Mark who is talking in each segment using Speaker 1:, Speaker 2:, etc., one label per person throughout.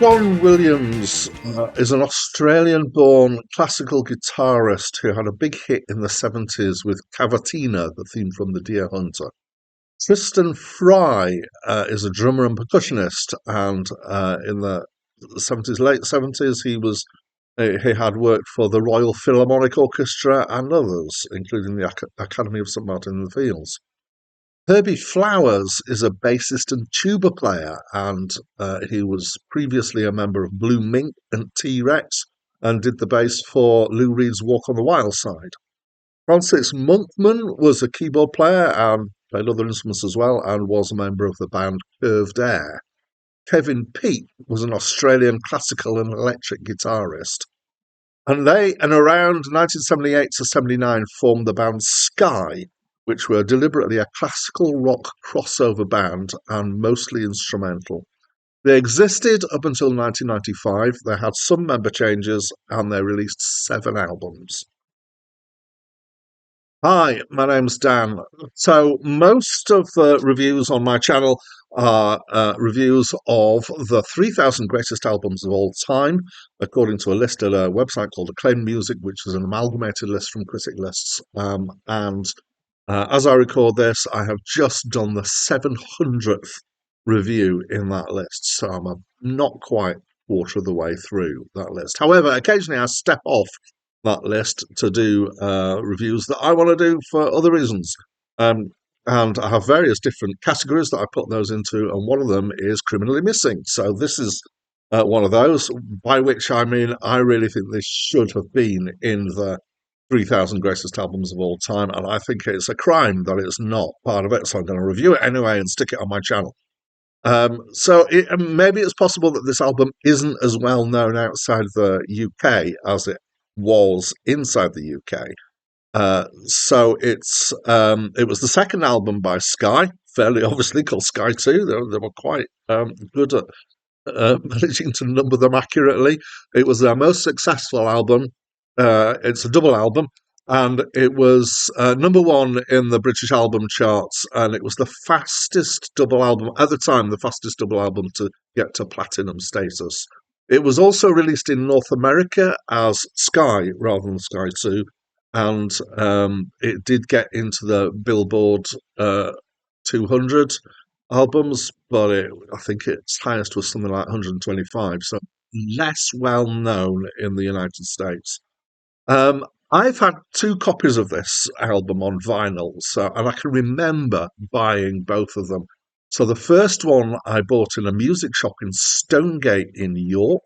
Speaker 1: John Williams is an Australian-born classical guitarist who had a big hit in the 70s with Cavatina, the theme from The Deer Hunter. Tristan Fry is a drummer and percussionist, and in the 70s, late 70s, he had worked for the Royal Philharmonic Orchestra and others, including the Academy of St Martin in the Fields. Herbie Flowers is a bassist and tuba player, and he was previously a member of Blue Mink and T-Rex, and did the bass for Lou Reed's Walk on the Wild Side. Francis Monkman was a keyboard player and played other instruments as well, and was a member of the band Curved Air. Kevin Peake was an Australian classical and electric guitarist. And around 1978 to 79 formed the band Sky, which were deliberately a classical rock crossover band and mostly instrumental. They existed up until 1995. They had some member changes and they released 7 albums. Hi, my name's Dan. So, most of the reviews on my channel are reviews of the 3,000 greatest albums of all time, according to a list at a website called Acclaim Music, which is an amalgamated list from critic lists. And as I record this, I have just done the 700th review in that list, so I'm not quite quarter of the way through that list. However, occasionally I step off that list to do reviews that I want to do for other reasons. And I have various different categories that I put those into, and one of them is criminally missing. So this is one of those, by which I mean I really think this should have been in the 3,000 greatest albums of all time, and I think it's a crime that it's not part of it, so I'm going to review it anyway and stick it on my channel. Maybe it's possible that this album isn't as well known outside the UK as it was inside the UK. It was the second album by Sky, fairly obviously called Sky 2. They were quite good at managing to number them accurately. It was their most successful album. It's a double album, and it was number 1 in the British album charts, and it was the fastest double album at the time, the fastest double album to get to platinum status. It was also released in North America as Sky rather than Sky 2, and it did get into the Billboard 200 albums, but I think its highest was something like 125, so less well known in the United States. I've had 2 copies of this album on vinyl, and I can remember buying both of them. So the first one I bought in a music shop in Stonegate in York,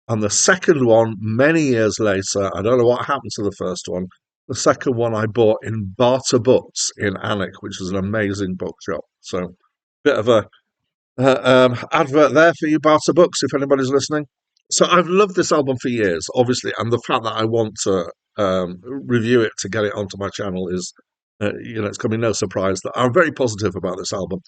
Speaker 1: and the second one, many years later, I don't know what happened to the first one. The second one I bought in Barter Books in Alnwick, which is an amazing bookshop. So, bit of a advert there for you, Barter Books, if anybody's listening. So I've loved this album for years, obviously, and the fact that I want to review it to get it onto my channel is, it's going to be no surprise that I'm very positive about this album.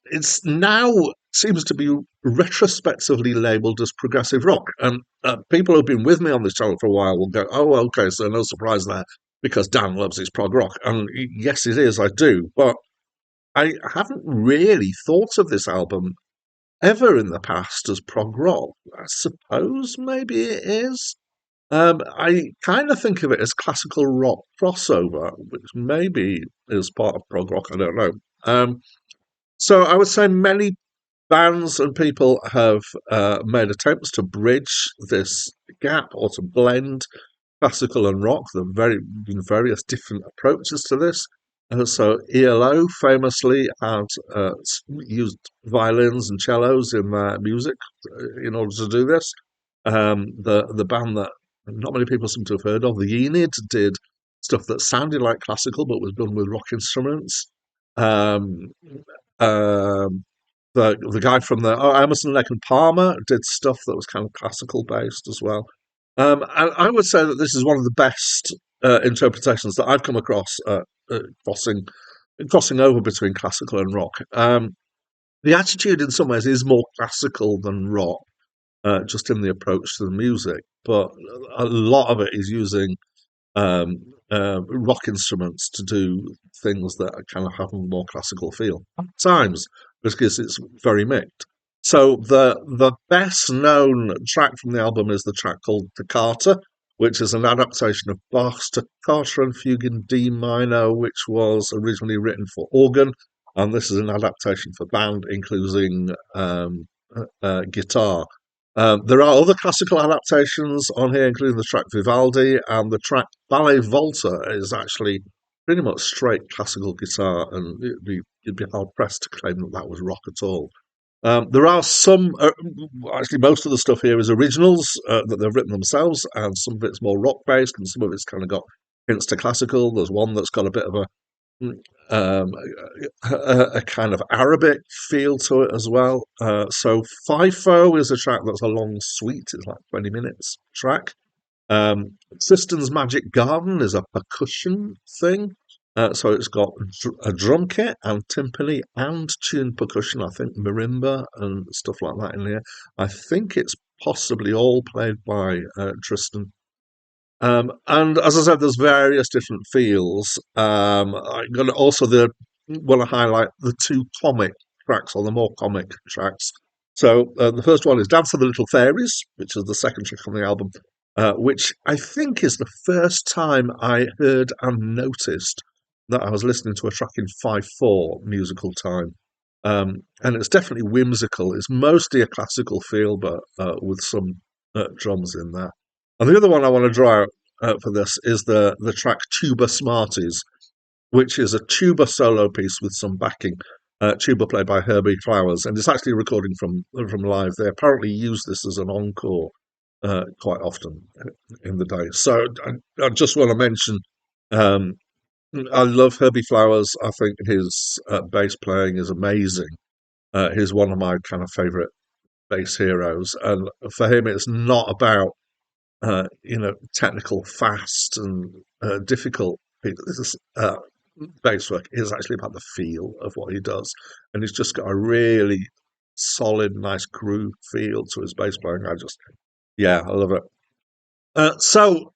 Speaker 1: It's now seems to be retrospectively labelled as progressive rock, and people who've been with me on this channel for a while will go, "Oh, okay, so no surprise there, because Dan loves his prog rock." And yes, it is, I do, but I haven't really thought of this album ever in the past as prog rock. I suppose maybe it is. I kind of think of it as classical rock crossover, which maybe is part of prog rock. I don't know. So I would say many bands and people have made attempts to bridge this gap or to blend classical and rock. There have been various different approaches to this. So ELO famously had used violins and cellos in their music in order to do this. The band that not many people seem to have heard of, the Enid, did stuff that sounded like classical but was done with rock instruments. Um, um, the guy from Emerson, Lake and Palmer did stuff that was kind of classical based as well. I would say that this is one of the best interpretations that I've come across, crossing over between classical and rock. The attitude in some ways is more classical than rock, just in the approach to the music, but a lot of it is using um, rock instruments to do things that kind of have a more classical feel at times, because it's very mixed. So the best known track from the album is the track called Toccata, which is an adaptation of Bach's Toccata and Fugue in D minor, which was originally written for organ, and this is an adaptation for band, including guitar. There are other classical adaptations on here, including the track Vivaldi, and the track Ballet Volta is actually pretty much straight classical guitar, and you'd be hard pressed to claim that that was rock at all. There are some, actually, most of the stuff here is originals that they've written themselves, and some of it's more rock based, and some of it's kind of got hints to classical. There's one that's got a bit of um, a kind of Arabic feel to it as well. So FIFO is a track that's a long suite, it's like 20 minutes track. Tristan's Magic Garden is a percussion thing. So it's got a drum kit and timpani and tuned percussion, I think marimba and stuff like that in here. I think it's possibly all played by Tristan. And as I said, there's various different feels. I'm going to also want to highlight the two comic tracks, or the more comic tracks. So the first one is Dance of the Little Fairies, which is the second track on the album, which I think is the first time I heard and noticed that I was listening to a track in 5/4 musical time. And it's definitely whimsical. It's mostly a classical feel, but with some drums in there. And the other one I want to draw out for this is the track Tuba Smarties, which is a tuba solo piece with some backing. Tuba played by Herbie Flowers, and it's actually a recording from live. They apparently use this as an encore quite often in the day. So I just want to mention um, I love Herbie Flowers. I think his bass playing is amazing. He's one of my kind of favourite bass heroes, and for him, it's not about technical, fast, and difficult. This bass work is actually about the feel of what he does, and he's just got a really solid, nice groove feel to his bass playing. Yeah, I love it. So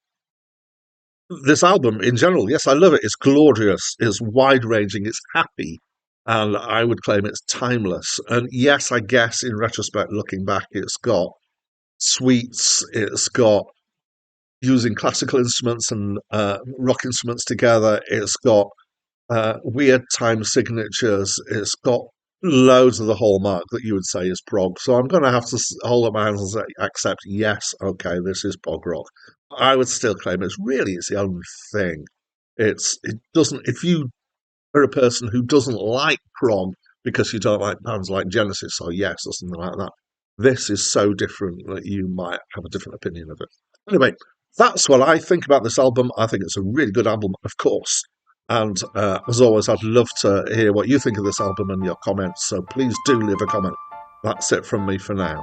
Speaker 1: this album in general, yes, I love it. It's glorious, it's wide ranging, it's happy, and I would claim it's timeless. And yes, I guess in retrospect, looking back, it's got suites, it's got using classical instruments and rock instruments together, it's got weird time signatures, it's got loads of the hallmark that you would say is prog. So I'm going to have to hold up my hands and say, accept, yes, okay, this is prog rock. I would still claim it's the own thing. It doesn't, if you are a person who doesn't like prog because you don't like bands like Genesis or Yes or something like that, this is so different that you might have a different opinion of it. Anyway, that's what I think about this album. I think it's a really good album, of course. And as always, I'd love to hear what you think of this album and your comments. So please do leave a comment. That's it from me for now.